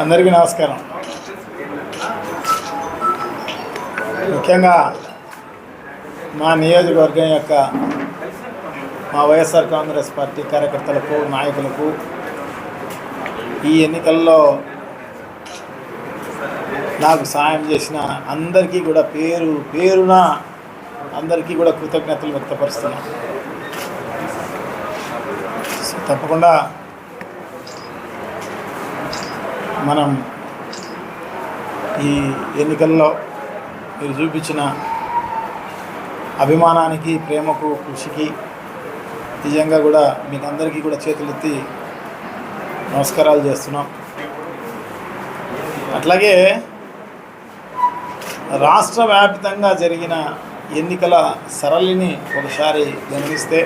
అందరికీ నమస్కారం. ముఖ్యంగా మా నియోజకవర్గం యొక్క మా వైఎస్ఆర్ కాంగ్రెస్ పార్టీ కార్యకర్తలకు, నాయకులకు ఈ ఎన్నికల్లో నాకు సాయం చేసిన అందరికీ కూడా పేరు పేరున అందరికీ కూడా కృతజ్ఞతలు వ్యక్తపరుస్తున్నాను. తప్పకుండా మనం ఈ ఎన్నికల్లో మీరు చూపించిన అభిమానానికి, ప్రేమకు, కృషికి నిజంగా కూడా మీకు అందరికీ కూడా చేతులెత్తి నమస్కారాలు చేస్తున్నాం. అట్లాగే రాష్ట్ర వ్యాప్తంగా జరిగిన ఎన్నికల సరళిని ఒకసారి గమనిస్తే,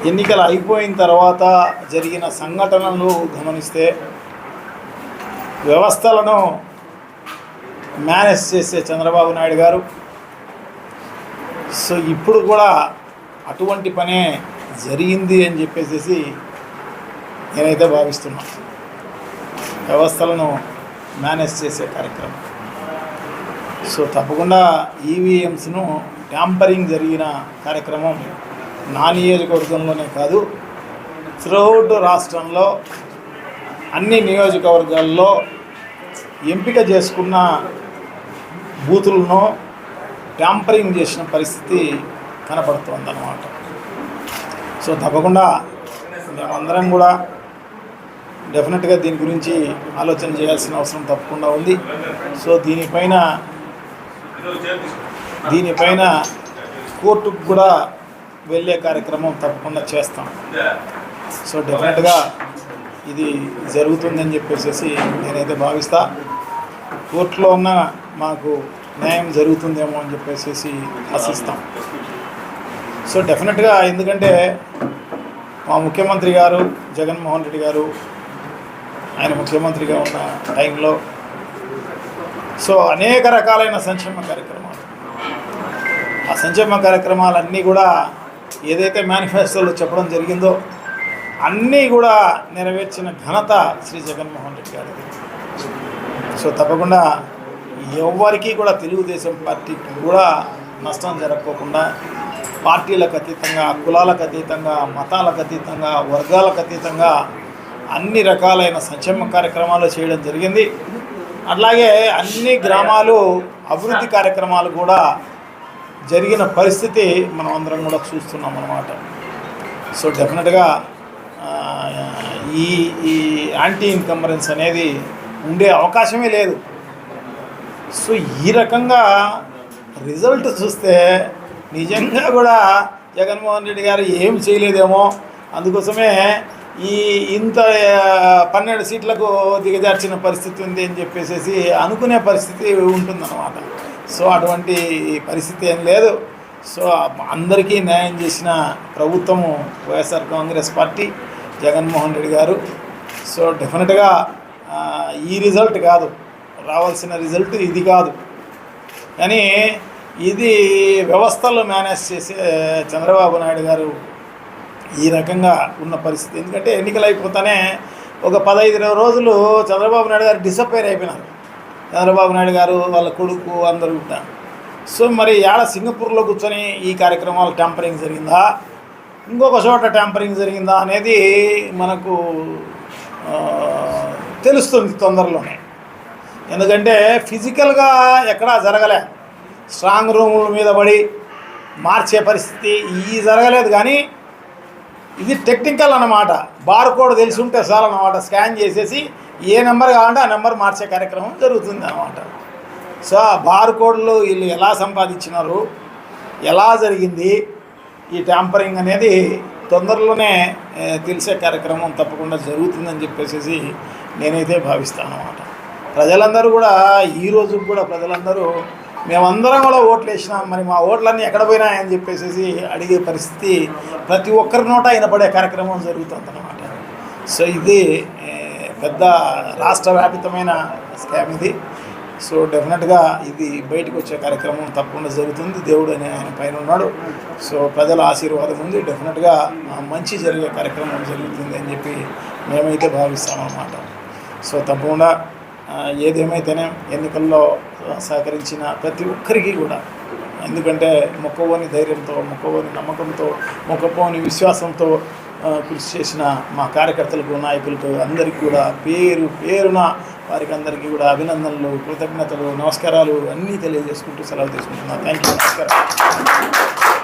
ఎన్నికలు అయిపోయిన తర్వాత జరిగిన సంఘటనలు గమనిస్తే, వ్యవస్థలను మేనేజ్ చేసే చంద్రబాబు నాయుడు గారు సో ఇప్పుడు కూడా అటువంటి పనే జరిగింది అని చెప్పేసి నేనైతే భావిస్తున్నాను. వ్యవస్థలను మేనేజ్ చేసే కార్యక్రమం. సో తప్పకుండా ఈవీఎంస్ను ట్యాంపరింగ్ జరిగిన కార్యక్రమం నా నియోజకవర్గంలోనే కాదు, త్రూఅవుట్ రాష్ట్రంలో అన్ని నియోజకవర్గాల్లో ఎంపిక చేసుకున్న బూతులను ట్యాంపరింగ్ చేసిన పరిస్థితి కనపడుతుందన్నమాట. సో తప్పకుండా మేమందరం కూడా డెఫినెట్గా దీని గురించి ఆలోచన చేయాల్సిన అవసరం తప్పకుండా ఉంది. సో దీనిపైన కోర్టుకు కూడా వెళ్ళే కార్యక్రమం తప్పకుండా చేస్తాం. సో డెఫినెట్గా ఇది జరుగుతుందని చెప్పేసి నేనైతే భావిస్తా. కోర్టులో ఉన్న మాకు న్యాయం జరుగుతుందేమో అని చెప్పేసి ఆశిస్తాం. సో డెఫినెట్గా ఎందుకంటే మా ముఖ్యమంత్రి గారు జగన్మోహన్ రెడ్డి గారు ఆయన ముఖ్యమంత్రిగా ఉన్న టైంలో సో అనేక రకాలైన సంక్షేమ కార్యక్రమాలు, ఆ సంక్షేమ కార్యక్రమాలన్నీ కూడా ఏదైతే మేనిఫెస్టోలో చెప్పడం జరిగిందో అన్నీ కూడా నెరవేర్చిన ఘనత శ్రీ జగన్మోహన్ రెడ్డి గారు. సో తప్పకుండా ఎవరికి కూడా తెలుగుదేశం పార్టీకి కూడా నష్టం జరగకోకుండా పార్టీలకు అతీతంగా, కులాలకు అతీతంగా, మతాలకు అతీతంగా, వర్గాలకు అతీతంగా అన్ని రకాలైన సంక్షేమ కార్యక్రమాలు చేయడం జరిగింది. అట్లాగే అన్ని గ్రామాలు అభివృద్ధి కార్యక్రమాలు కూడా జరిగిన పరిస్థితి మనం అందరం కూడా చూస్తున్నాం అన్నమాట. సో డెఫినెట్గా ఈ యాంటీ ఇన్కంబరెన్స్ అనేది ఉండే అవకాశమే లేదు. సో ఈ రకంగా రిజల్ట్ చూస్తే నిజంగా కూడా జగన్మోహన్ రెడ్డి గారు ఏం చేయలేదేమో, అందుకోసమే ఇంత 12 సీట్లకు దిగజార్చిన పరిస్థితి ఉంది అని చెప్పేసి అనుకునే పరిస్థితి ఉంటుందన్నమాట. సో అటువంటి పరిస్థితి ఏం లేదు. సో అందరికీ న్యాయం చేసిన ప్రభుత్వము వైఎస్ఆర్ కాంగ్రెస్ పార్టీ, జగన్మోహన్ రెడ్డి గారు. సో డెఫినెట్గా ఈ రిజల్ట్ కాదు, రావాల్సిన రిజల్ట్ ఇది కాదు, కానీ ఇది వ్యవస్థలు మేనేజ్ చేసే చంద్రబాబు నాయుడు గారు ఈ రకంగా ఉన్న పరిస్థితి. ఎందుకంటే ఎన్నికలు అయిపోతానే ఒక 15-20 రోజులు చంద్రబాబు నాయుడు గారు డిసప్పేర్ అయిపోయినారు. చంద్రబాబు నాయుడు గారు, వాళ్ళ కొడుకు అందరూ ఉంటారు. సో మరి సింగపూర్లో కూర్చొని ఈ కార్యక్రమాలు ట్యాంపరింగ్ జరిగిందా, ఇంకొక చోట ట్యాంపరింగ్ జరిగిందా అనేది మనకు తెలుస్తుంది తొందరలోనే. ఎందుకంటే ఫిజికల్గా ఎక్కడా జరగలే, స్ట్రాంగ్ రూముల మీద పడి మార్చే పరిస్థితి ఈ జరగలేదు. కానీ ఇది టెక్నికల్ అన్నమాట. బార్ కోడ్ తెలిసి ఉంటే చాలన్నమాట, స్కాన్ చేసేసి ఏ నెంబర్ కావాలంటే ఆ నెంబర్ మార్చే కార్యక్రమం జరుగుతుంది అన్నమాట. సో బార్ కోడ్లు వీళ్ళు ఎలా సంపాదించినారు, ఎలా జరిగింది ఈ ట్యాంపరింగ్ అనేది తొందరలోనే తెలిసే కార్యక్రమం తప్పకుండా జరుగుతుందని చెప్పేసి నేనైతే భావిస్తాను అన్నమాట. ప్రజలందరూ కూడా ఈరోజు కూడా ప్రజలందరూ మేమందరం కూడా ఓట్లు వేసినాం, మరి మా ఓట్లన్నీ ఎక్కడ పోయినాయని చెప్పేసి అడిగే పరిస్థితి ప్రతి ఒక్కరి నోట వినపడే కార్యక్రమం జరుగుతుందన్నమాట. సో ఇది పెద్ద రాష్ట్ర వ్యాపితమైన స్కామ్ ఇది. సో డెఫినెట్గా ఇది బయటకు వచ్చే కార్యక్రమం తప్పకుండా జరుగుతుంది. దేవుడు అనే ఆయన పైన ఉన్నాడు. సో ప్రజల ఆశీర్వాదం ఉంది. డెఫినెట్గా మంచి జరిగే కార్యక్రమం జరుగుతుంది అని చెప్పి మేమైతే భావిస్తామన్నమాట. సో తప్పకుండా ఏదేమైతేనే ఎన్నికల్లో సహకరించిన ప్రతి ఒక్కరికి కూడా, ఎందుకంటే మొక్కవోని ధైర్యంతో, మొక్కవోని నమ్మకంతో, మొక్కపోని విశ్వాసంతో కృషి చేసిన మా కార్యకర్తలకు, నాయకులకు అందరికీ కూడా పేరు పేరున వారికి అందరికీ కూడా అభినందనలు, కృతజ్ఞతలు, నమస్కారాలు అన్నీ తెలియజేసుకుంటూ సెలవు తీసుకుంటున్నాను. Thank you. నమస్కారం.